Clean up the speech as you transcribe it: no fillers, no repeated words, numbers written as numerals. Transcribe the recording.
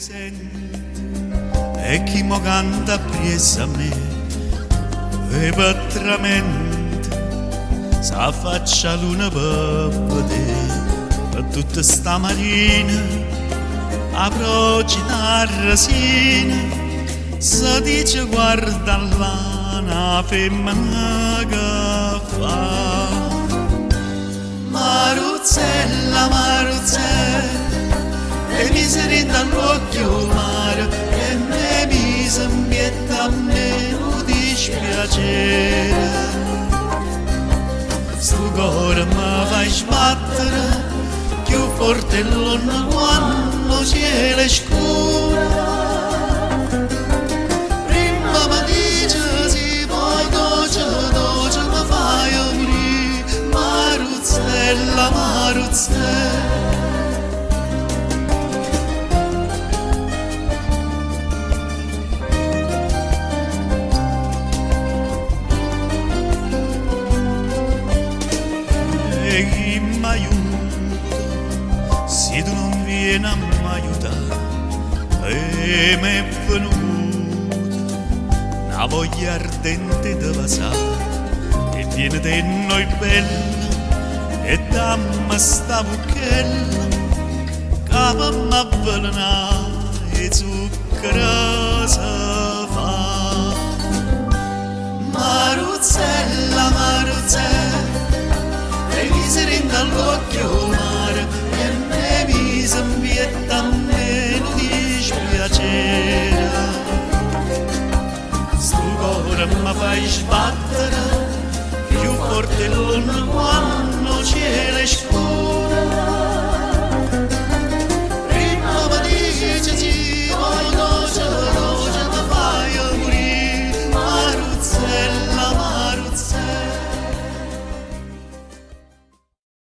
sente e chi mo canta appresso a me e patramento sa faccia luna per vedere per tutta sta marina a procita resina si dice guarda là una femmina che fa Maruzzella, Maruzzella e mi si rende all'occhio mare e mi si impietta a me un dispiacere sto cuore mi fai sbattere più forte l'onna quando cielo è scuro prima mi dice sì poi dolce dolce mi fai aprire Maruzzella, Maruzzella e chi m'aiuta se tu non vieni a m'aiutare e m'è venuta una voglia ardente di passare e viene di noi bella e dammi sta buchella che m'avvelena e zucchero si fa Maruzzella, Maruzzella e mi si rende all'occhio mare e mi si